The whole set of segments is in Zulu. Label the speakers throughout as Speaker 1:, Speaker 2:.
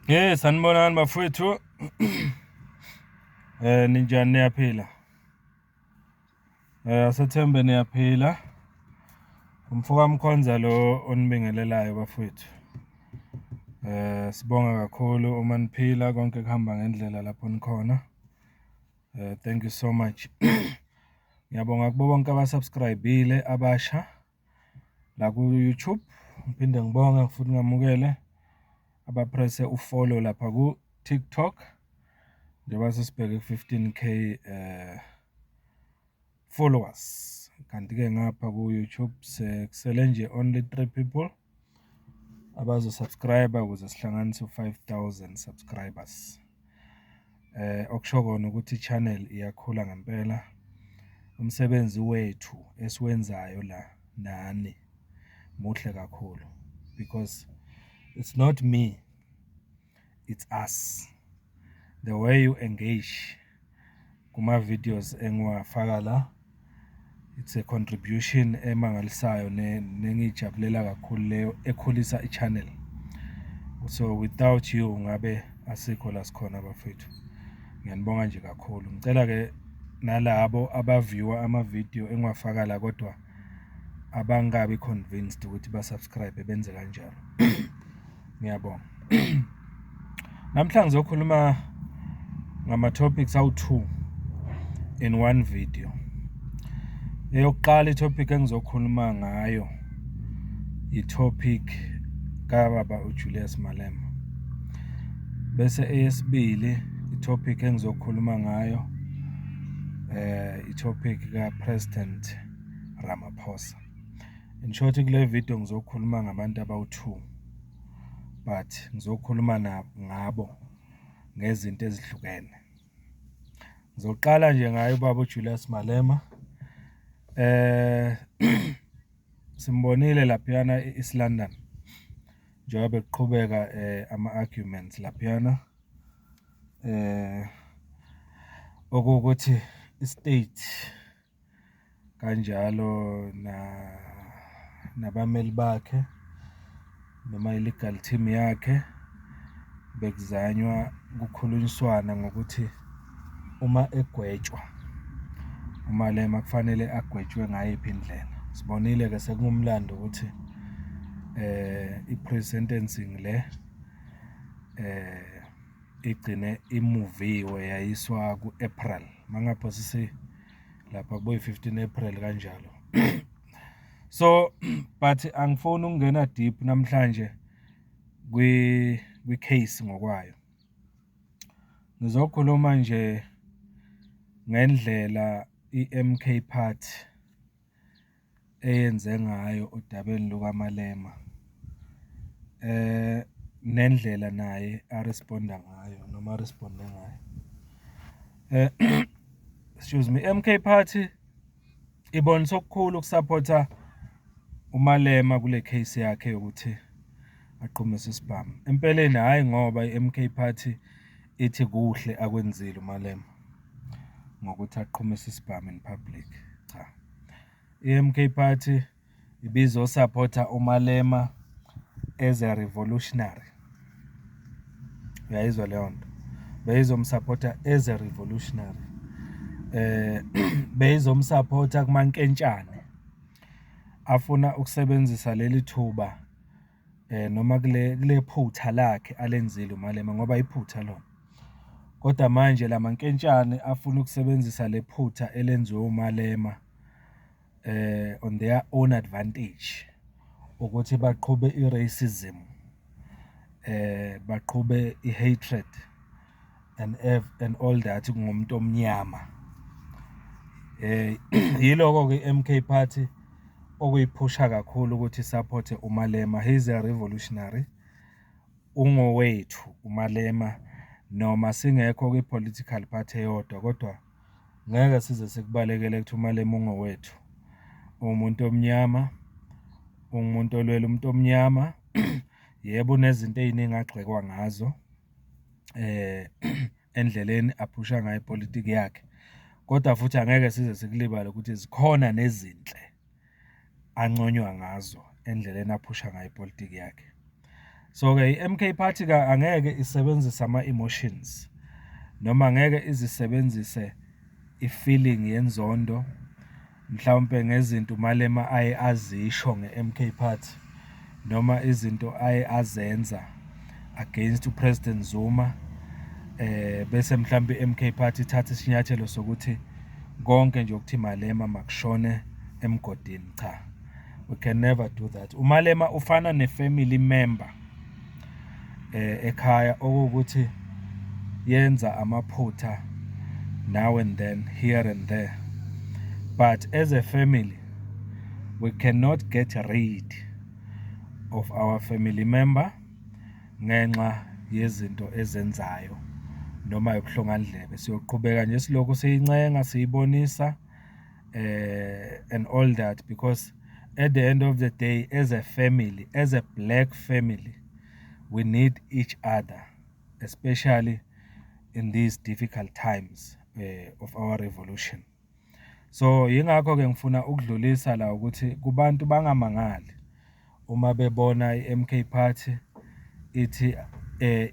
Speaker 1: Sanibonani bafowethu. Ninjani niyaphila? Asethembe niyaphila. Umfoka Mkhonza lo onibingelelayo bafowethu. Sibonga kakhulu uma niphila konke kuhamba ngendlela lapho nikhona. Thank you so much. Ngiyabonga kubo bonke abasubscribeile abasha la ku YouTube. Ngiphinde ngibonga futhi ngamukele abapresse ufollow lapha ku TikTok. Njengoba sesibheke 15K followers. Kanti-ke ngapha ku YouTube sekusele nje only 3 people abazosubscribe ukuze sihlanganise 5,000 subscribers. Okusho kona ukuthi i-channel iyakhula ngempela. Umsebenzi wethu esiwenzayo la nani muhle kakhulu because it's not me, it's us. The way you engage kuma videos engiwafaka la, it's a contribution emangalisayo nengijabulela kakhulu leyo ekhulisa i-channel. So without you ngabe asikho la sikhona bafethu. Ngiyanibonga nje kakhulu. Ngicela ke nalabo abaviewer ama-video engiwafaka la kodwa abangabi convinced ukuthi basubscribe benze kanjalo. Ngiyabonga. Namhlanje ngizokhuluma ngama-topics awu-2 in one video. Eyokuqala i-topic engizokhuluma ngayo i-topic kababa uJulius Malema. Bese eyesibili i-topic engizokhuluma ngayo i-topic ka-President Ramaphosa. In short kule video ngizokhuluma ngabantu abawu-2 but ngizokhuluma ngabo ngezinto ezihlukene. Ngizoqala nje ngayo ubaba uJulius Malema. Simbonile laphiyana e-East London njengoba bekuqhubeka ama-arguments laphiyana okuwukuthi i-state kanjalo nabameli bakhe noma i-legal team yakhe bekuzanywa ukukhulunyiswana ngokuthi uma egwetshwa uMalema kufanele agwetshwe ngayiphi indlela. Sibonile ke sekungumlando ukuthi i-pre-sentencing le igcine imuviwe yayiswa ku-April mangaphosisi lapha kuboy 15 April kanjalo. So but angifuni ukungena deep namhlanje kwi-case ngokwayo. Ngizokhuluma nje ngendlela i-MK Party eyenze ngayo odabeni lukaMalema. Nendlela naye aresponda ngayo noma responde ngayo. Excuse me, MK Party ibonisa okukhulu ukusupporta uMalema kule case yakhe ukuthi aqhumise isibhamu. Empeleni hayi ngoba i-MK Party ithi kuhle akwenzile uMalema ngokuthi aqhumise isibhamu in public. Cha. I-MK Party ibizosupporta uMalema as a revolutionary. Uyayizwa leyo nto. Beyizomsupporta as a revolutionary. Beyizomsupporta kumankentshane afuna ukusebenzisa leli thuba noma kule phutha lakhe alenzile uMalema ngoba iphutha lona. Kodwa manje lamankentshane afuna ukusebenzisa lephutha elenziwe uMalema on their own advantage ukuthi baqhube i-racism, baqhube i-hatred and all that ngumuntu omnyama. Yiloko ke MK Party okuyiphusha kakhulu ukuthi support uMalema. He's a revolutionary. Ungowethu uMalema noma singekho kwi-political party eyodwa kodwa ngeke size sikubalekele ukuthi uMalema ungowethu. Umuntu omnyama, umuntu olwela umuntu omnyama. Yebo unezinto eziningi agxekwa ngazo endleleni aphusha ngayo ipolitiki yakhe. Kodwa futhi angeke size sikulibale ukuthi zikhona nezinhle anconywa ngazo endleleni aphusha ngayo ipolitiki yakhe. So ke i-MK Party ka angeke isebenzise ama-emotions noma angeke izisebenzise i-feeling yenzondo mhlawumbe ngezinto Malema aye azisho nge-MK Party noma izinto aye azenza against uPresident Zuma bese mhlawumbe i-MK Party ithatha isinyathelo sokuthi konke nje ukuthi Malema makushone emgodini. Cha, we can never do that. uMalema ufana ne-family member ekhaya okuwukuthi yenza amaphutha now and then, here and there, but as a family we cannot get rid of our family member ngenxa yezinto ezenzayo noma yobuhlongandlebe. Siyoqhubeka nje silokhu siyincenga siyibonisa and all that, because at the end of the day, as a family, as a black family, we need each other, especially in these difficult times of our revolution. So yingakho ke ngifuna ukudlulisa la ukuthi kubantu bangamangali uma bebona i-MK Party ithi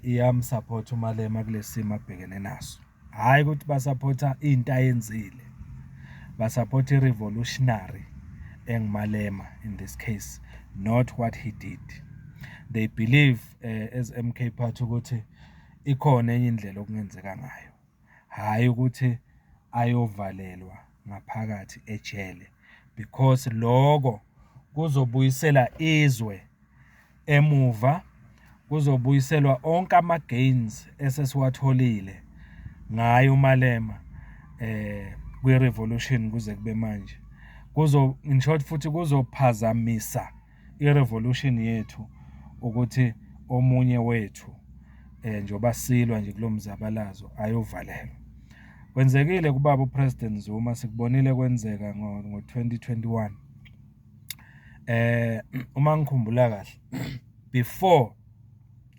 Speaker 1: iyamsupport uMalema kulesimo abhekene naso. Hayi ukuthi basupporta into ayenzile, basupport i-revolutionary enguMalema in this case, not what he did. They believe as MK Party ukuthi ikhona enye indlela okungenzeka ngayo, hayi ukuthi ayovalelwa ngaphakathi ejele, because lokho kuzobuyisela izwe emuva, kuzobuyiselwa onke ama-gains esesiwatholile ngaye uMalema kwi-revolution kuze kube manje. In short futhi kuzophazamisa i-revolution yethu ukuthi omunye wethu njoba silwa nje kulo mzabalazo ayovalelwa. Kwenzekile kubaba uPresident Zuma, sikubonile kwenzeka ngo-2021. Uma ngikhumbula kahle before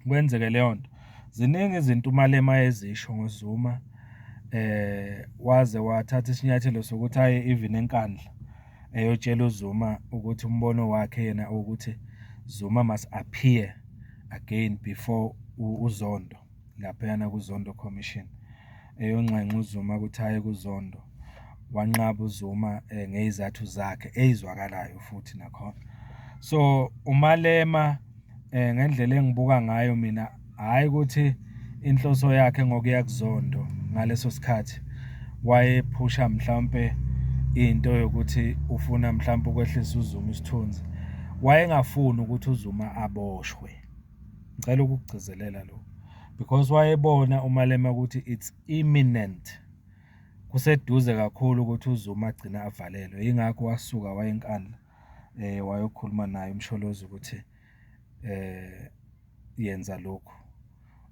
Speaker 1: kwenzeke leyo nto, ziningi izinto uMalema ezisho ngoZuma, waze wathatha isinyathelo sokuthi aye even enkandla eyotshela uZuma ukuthi umbono wakhe yena ukuthi Zuma must appear again before uZondo, laphayana kuZondo Commission, eyonxenxa uZuma ukuthi aye kuZondo. Wanqaba uZuma ngezizathu zakhe ezizwakalayo futhi nakhona. So uMalema ngendlela engibuka ngayo mina, hayi ukuthi inhloso yakhe ngokuya kuZondo ngaleso sikhathi wayephusha mhlawumbe into yokuthi ufuna mhlawumbe ukwehlisa uZuma isithunzi, wayengafuni ukuthi uZuma aboshwe. Ngicela ukugcizelela lo, because wayebona uMalema ukuthi it's imminent, kuseduze kakhulu ukuthi uZuma agcina avalelwe. Ingakho wasuka wayenkandla wayokhuluma naye uMsholozi ukuthi yenza lokhu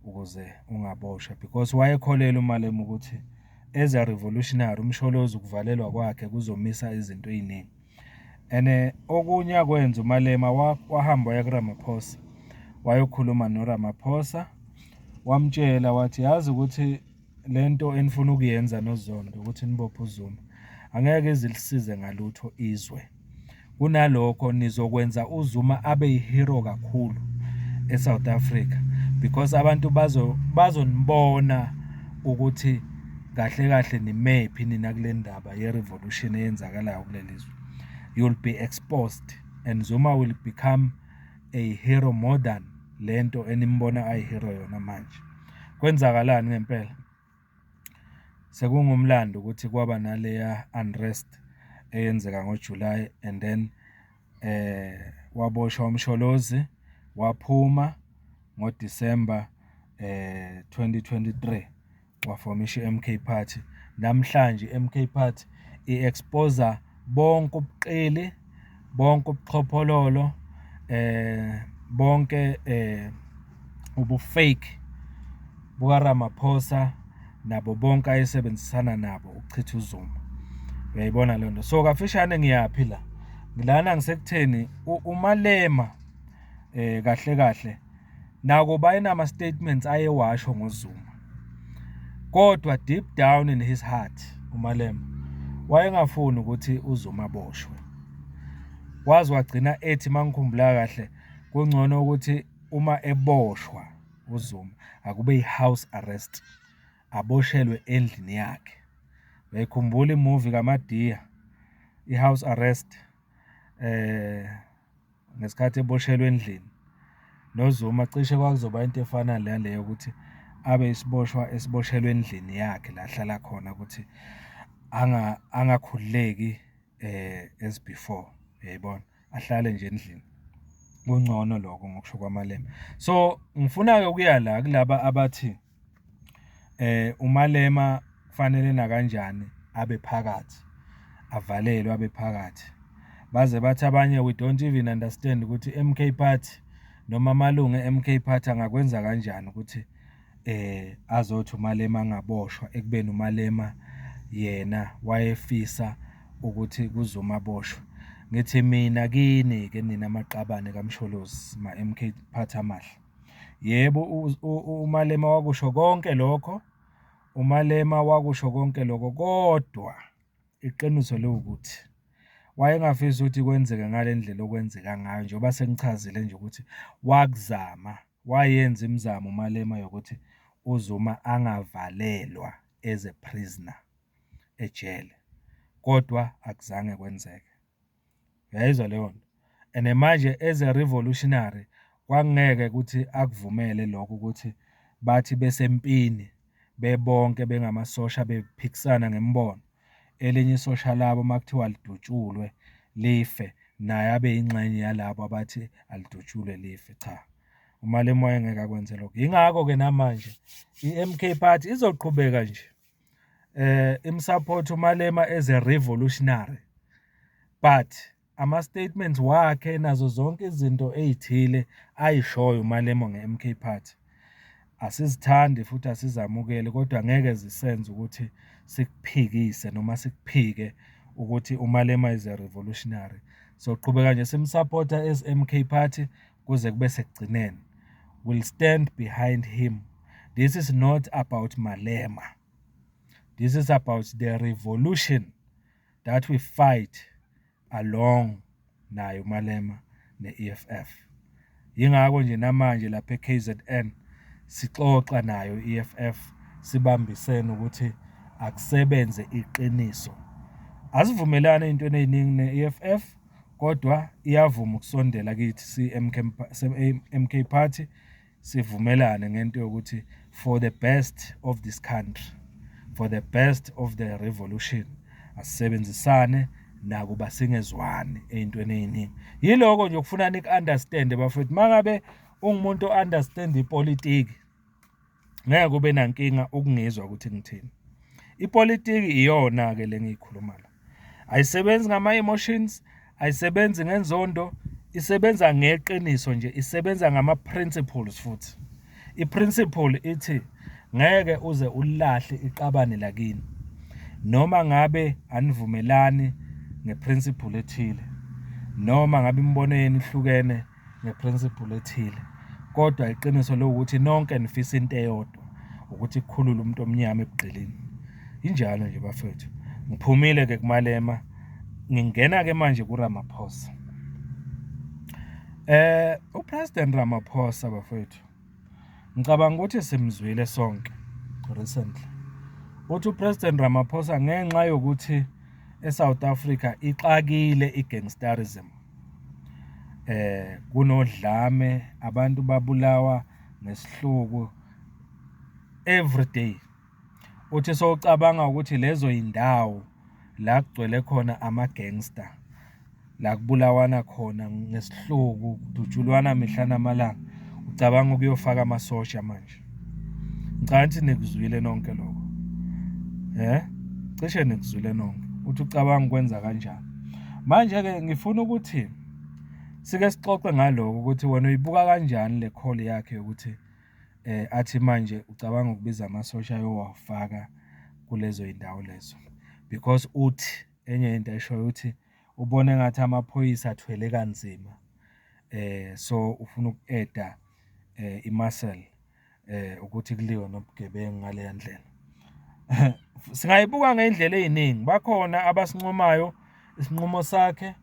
Speaker 1: ukuze ungaboshwa, because wayekholela uMalema ukuthi as a revolutionary uMsholozi ukuvalelwa kwakhe kuzomisa izinto eziningi. And okunye akwenza uMalema wahamba waya kuRamaphosa wayokhuluma noRamaphosa, wamtshela wathi yazi ukuthi lento enifuna ukuyenza noZondo ukuthi nibophe uZuma angeke izilisize ngalutho izwe, kunalokho nizokwenza uZuma abe yihero kakhulu eSouth Africa, because abantu bazonibona ukuthi kahle kahle nimephi nina kule ndaba ye-revolution eyenzakalayo kulelizwe. You'll be exposed and Zuma will become a hero more than lento enimbona ayihero yona manje. Kwenzakalani ngempela? Sekungumlando ukuthi kwaba naleya unrest eyenzeka ngoJuly, and then waboshwa uMsholozi, waphuma ngoDisemba 2023 waformisha i-MK Party. Namhlanje i-MK Party i-expose bonke ubuqili, bonke ubuxhophololo, bonke ubufake bukaRamaphosa nabo bonke ayesebenzisana nabo ukuchitha uZuma. Uyayibona le nto? So kafishane ngiyaphi la? Ngilana ngisekutheni uMalema kahle kahle nakuba enama statements ayewasho ngoZuma, kodwa deep down in his heart uMalema wayengafuni ukuthi uZuma aboshwe. Wazi wagcina ethi mangikhumbula kahle kungcono ukuthi uma eboshwa uZuma akube i-house arrest, aboshelwe endlini yakhe. Uyayikhumbula imovie kaMadiya, i-house arrest, ngesikhathi eboshelwe endlini. NoZuma cishe kwakuzoba into efana naleyo ukuthi abe isiboshwa esiboshelwe endlini yakhe la hlala khona ukuthi angakhululeki as before, uyayibona, ahlale nje endlini. Kungcono lokho ngokusho kwaMalema. So ngifuna-ke ukuya la kulaba abathi uMalema kufanele nakanjani abe phakathi, avalelwe abe phakathi. Baze bathi abanye, we don't even understand ukuthi MK Party noma amalungu e-MK Party angakwenza kanjani ukuthi azothi uMalema angaboshwa, ekubeni uMalema yena wayefisa ukuthi kuZuma aboshwe. Ngithi mina kini-ke nina amaqabane kaMsholozi ma-MK Party amahle. Yebo, uMalema wakusho konke lokho, uMalema wakusho konke lokho, kodwa iqiniso lewukuthi wayengafisi ukuthi kwenzeke ngale ndlela okwenzeka ngayo, njengoba sengichazile nje ukuthi wakuzama, wayenza imizamo uMalema yokuthi uZuma angavalelwa as a prisoner ejele, kodwa akuzange kwenzeke. Uyayizwa leyo nto? And manje as a revolutionary kwangeke ukuthi akuvumele lokho ukuthi bathi besempini bebonke bengamasosha bephikisana ngemibono, elinye isosha labo makuthiwa lidutshulwe life, naye abe ingxenye yalabo abathi alidutshulwe life. Cha, uMalema wayengeke akwenze lokho. Yingakho-ke namanje i-MK Party izoqhubeka nje imsupport uMalema as a revolutionary, but ama-statements wakhe nazo zonke izinto ey'thile ayishoyo uMalema nge-MK Party asizithandi futhi asizamukele, kodwa ngeke zisenze ukuthi sikuphikise noma sikuphike ukuthi uMalema is a revolutionary. So qhubeka nje simsupporta as MK Party kuze kube sekugcineni. We'll stand behind him. This is not about Malema. This is about the revolution that we fight along nayo uMalema ne-EFF. Yingakho nje namanje lapha e-KZN sixoxa nayo i-EFF, sibambisene ukuthi akusebenze iqiniso. Asivumelane ey'ntweni ey'ningi ne-EFF, kodwa iyavuma ukusondela kithi si-MK Party, sivumelane ngento yokuthi for the best of this country, for the best of the revolution, asisebenzisane nakuba singezwani ey'ntweni ey'ningi. Yiloko nje ukufuna niku-understand bafethu. Mangabe ungumuntu o-understand ipolitiki ngeke kube nankinga ukungizwa ukuthi ngithini. Ipolitiki iyona-ke le ngiyikhuluma la. Ayisebenzi ngama-emotions, ayisebenzi ngenzondo, isebenza ngeqiniso nje, isebenza ngama-principles futhi. I-principle ithi ngeke uze ulahle iqabane lakini noma ngabe anivumelani nge-principle ethile, noma ngabe imibono yenu ihlukene nge-principle ethile, kodwa iqiniso lokuthi nonke nifisa into eyodwa, ukuthi kukhulule umuntu omnyama ebugqilini. Injalo nje bafethu. Ngiphumile-ke kuMalema, ngingena-ke manje kuRamaphosa. UPresident Ramaphosa bafethu, ngicabanga ukuthi simzwile sonke recently. Uthi uPresident Ramaphosa ngenxa yokuthi eSouth Africa ixakile igangsterism, kunodlame, abantu babulawa nesihluku every day. Uthi sowucabanga ukuthi lezo indawo la kugcwele khona ama-gangster, la kubulawana khona ngesihluku, kudutshulwana mihla namalanga, ucabanga ukuyofaka amasosha manje. Ngicabanga ukuthi nikuzwile nonke lokho. Cishe nikuzwile nonke. Uthi ucabanga ukwenza kanjani. Manje-ke ngifuna ukuthi sike sixoxe ngalokho ukuthi wena uyibuka kanjani le call yakhe yokuthi athi manje ucabanga ukubiza amasosha ayowafaka kulezo indawo lezo, because uthi enye into eshoyo ukuthi ubone ngathi amaphoyisa athwele kanzima, so ufuna uku-eda i-muscle ukuthi kuliwe nobugebengu ngale ndlela. Singayibuka ngey'ndlela ey'ningi. Bakhona abasinqumayo isinqumo sakhe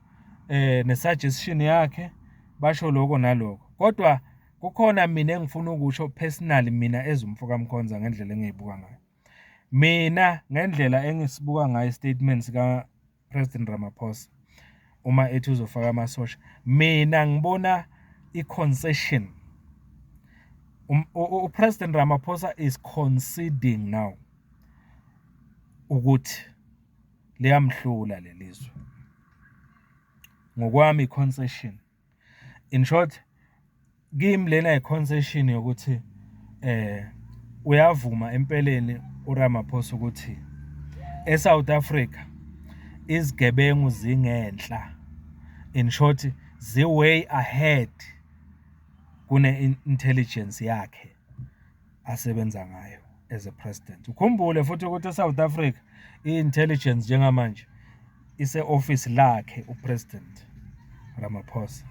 Speaker 1: ne-suggestion yakhe, basho lokho nalokho, kodwa kukhona mina engifuna ukusho personally mina ezumfoka Mkhonza ngendlela engiyibuka ngayo. Mina ngendlela engisibuka ngayo statement sika President Ramaphosa uma ethi uzofaka amasosha, mina ngibona i-concession. President Ramaphosa is conceding now ukuthi liyamhlula lelizwe. Ngokwami i-concession. In short, kimi lena i-concession yokuthi uyavuma empeleni uRamaphosa ukuthi eSouth Africa izigebengu zingenhla. In short, way ahead kune intelligence yakhe asebenza ngayo as a president. Ukhumbule futhi ukuthi eSouth Africa i-intelligence njengamanje ise-office lakhe uPresident Ramaphosa,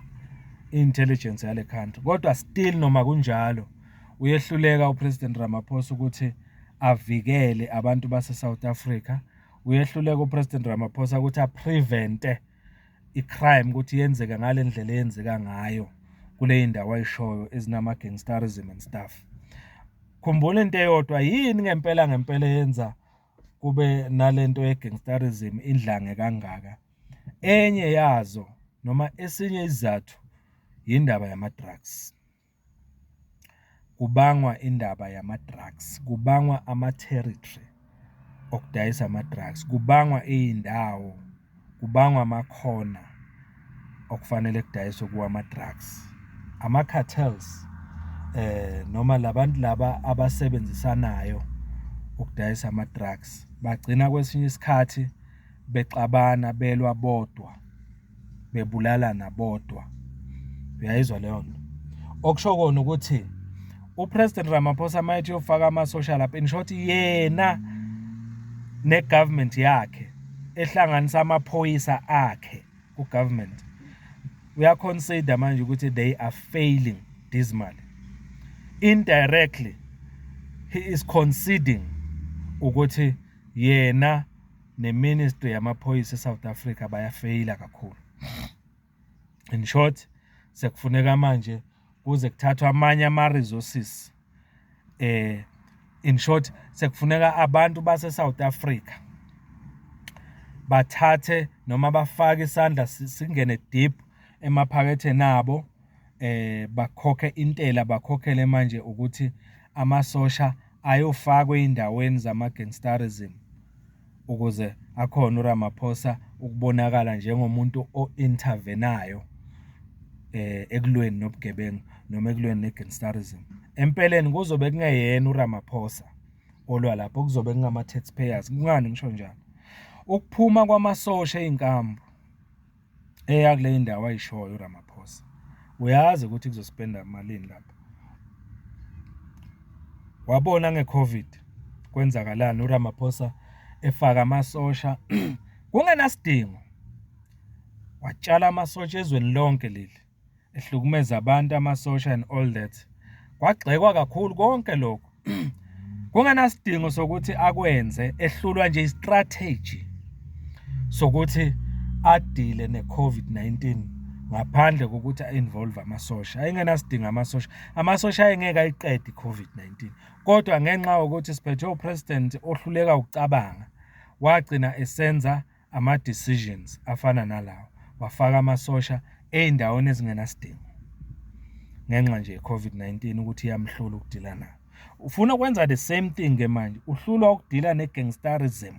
Speaker 1: i-intelligence yale country. Kodwa still noma kunjalo uyehluleka uPresident Ramaphosa ukuthi avikele abantu base-South Africa. Uyehluleka uPresident Ramaphosa ukuthi a-prevente i-crime ukuthi yenzeke ngale ndlela eyenzeka ngayo kule indawo ayishoyo ezinama-gangsterism and stuff. Khumbula into eyodwa, yini ngempela yenza kube nalento ye-gangsterism indlange kangaka? Enye yazo noma esinye isizathu yindaba yama-drugs. Kubangwa indaba yama-drugs, kubangwa ama-territory okudayisa ama-drugs, kubangwa iy'ndawo, kubangwa amakhona okufanele kudayiswe kuwa ama-drugs. Ama-cartels noma labantu laba abasebenzisanayo ukudayisa ama-drugs bagcina kwesinye isikhathi bexabana, belwa bodwa, bebulalana bodwa. Uyayizwa leyo nto? Okusho kona ukuthi uPresident Ramaphosa mayithi yofaka ama-social lapha, in short yena ne-government yakhe ehlanganisa amaphoyisa akhe ku-government, uyaconsider manje ukuthi they are failing dismally. Indirectly he is conceding ukuthi yena ne-ministry yamaphoyisa eSouth Africa bayafeyila kakhulu. In short, sekufuneka manje kuze kuthathwa amanye ama-resources. In short, sekufuneka abantu base-South Africa bathathe noma bafake isandla singene deep emaphaketheni abo, bakhokhe intela, bakhokhele manje ukuthi amasosha ayofakwe endaweni zama-gangsterism ukuze akhona uRamaphosa ukubonakala njengomuntu o-intervenayo ekulweni nobugebengu noma ekulweni ne-gangsterism. Empeleni kuzobe kungeyena uRamaphosa olwa lapho, kuzobe kungama-taxpayers. Kungani ngisho njalo? Ukuphuma kwamasosha ey'nkambo eya kule indawo ayishoyo uRamaphosa, uyazi ukuthi kuzospenda malini lapho. Wabona nge-COVID kwenzakalani uRamaphosa efaka amasosha kungenasidingo. Watshala amasosha ezweni lonke leli, ehlukumeza abantu amasosha and all that. Kwagxekwa kakhulu konke lokho. Kungenasidingo sokuthi akwenze, ehlulwa nje i-strategy sokuthi adile ne-COVID-19 ngaphandle kokuthi a-involve amasosha. Ayingenasidingo amasosha. Amasosha ayengeke ayiqede i-COVID-19. Kodwa ngenxa yokuthi siphethe upresident ohluleka ukucabanga, wagcina esenza ama-decisions afana nalawo. Wafaka amasosha ey'ndaweni ezingenasidingo ngenxa nje ye-COVID-19 ukuthi iyamhlula ukudila nayo. Ufuna ukwenza the same thing-ke manje, uhlulwa ukudila ne-gangsterism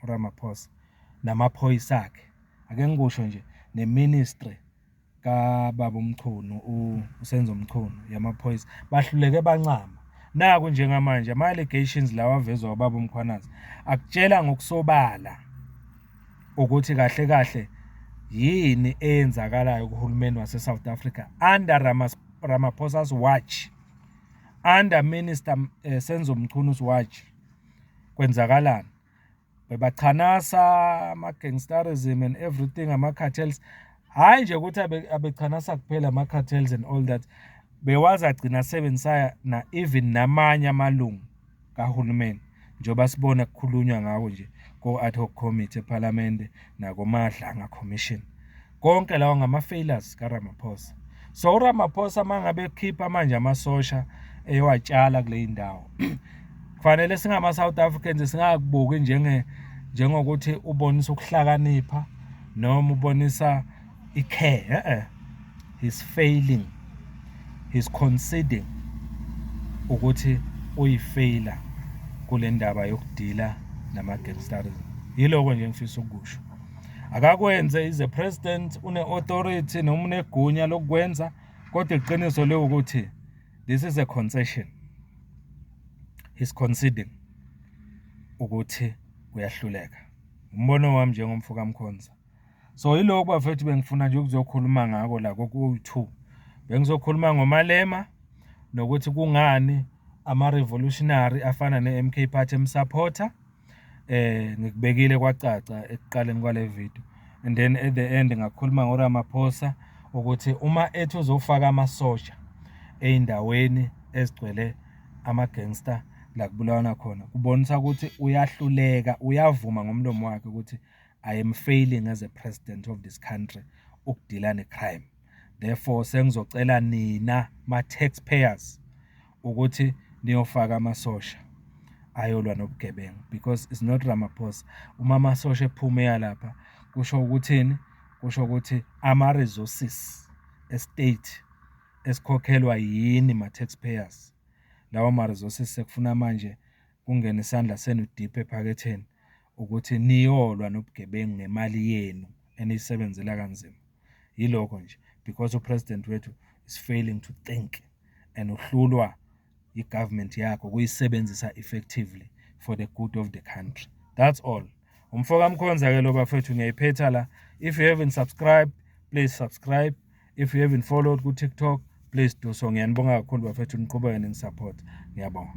Speaker 1: uRamaphosa namaphoyisa akhe. Ake ngikusho nje ne-ministry kababa uMchunu, uSenzo Mchunu yamaphoyisa bahluleke bancama. Naku njengamanje ama-allegations lawa avezwa ubaba uMkhwanazi akutshela ngokusobala ukuthi kahle kahle yini eyenzakalayo kuhulumeni wase-South Africa under Ramaphosa's watch, under Minister Senzo Mchunu's watch. Kwenzakalani? Bebachanasa ama-gangsterism and everything, ama-cartels. Hayi nje ukuthi abechanasa kuphela ama-cartels and all that, bewazi agcina sebenzisa even namanye amalungu kahulumeni njengoba sibona kukhulunywa ngawo nje ko-ad hoc committee ePhalamende nakoMadlanga Commission. Konke lawo ngama-failures kaRamaphosa. So uRamaphosa mangabe ekhipha manje amasosha eyowatshala kule ndawo kufanele singama South Africans singakubuki njengokuthi ubonisa ukuhlakanipha noma ubonisa care. He's failing, he's conceding ukuthi uyifaila kule ndaba yokudila nama-gangsterism. Yiloko nje ngifisa ukusho. Akakwenze is a president, une-authority noma unegunya lokwenza, kodwa iqiniso leyo ukuthi this is a concession. He's conceding ukuthi uyahluleka. Umbono wami njengomfoka Mkhonza. So yiloko bafethu bengifuna nje ukuzokhuluma ngako la ku2. Bengizokhuluma ngoMalema nokuthi kungani ama-revolutionary afana ne-MK Party emsupporter. Ngikubekile kwacaca ekuqaleni kwale video. And then at the end ngakhuluma ngoRamaphosa ukuthi uma ethi uzofaka amasosha eindaweni ezigcwele ama-gangster la kubulawana khona, kubonisa ukuthi uyahluleka, uyavuma ngomlomo wakhe ukuthi I am failing as a president of this country ukudila ne-crime. Therefore sengizocela nina ma-taxpayers ukuthi niyofaka amasosha ayolwa nobugebengu, because it's not Ramaphosa. Uma amasosha ephume lapha kusho ukuthini? Kusho ukuthi ama-resources estate esikhokhelwa yini ma-taxpayers, lawo ma-resources sekufuna manje kungena isandla senu deep ephaketheni ukuthi niyolwa nobugebengu ngemali yenu eniyisebenzela kanzima. Yiloko nje, because upresident wethu is failing to think and uhlulwa i-government yakho kuyisebenzisa effectively for the good of the country. That's all. Umfoka Mkhonza ke lo bafethu ngiyayiphetha la. If you haven't subscribed, please subscribe. If you haven't followed ku TikTok, please do so. Ngiyanibonga kakhulu bafethu niqhubeke ningisupport. Ngiyabonga.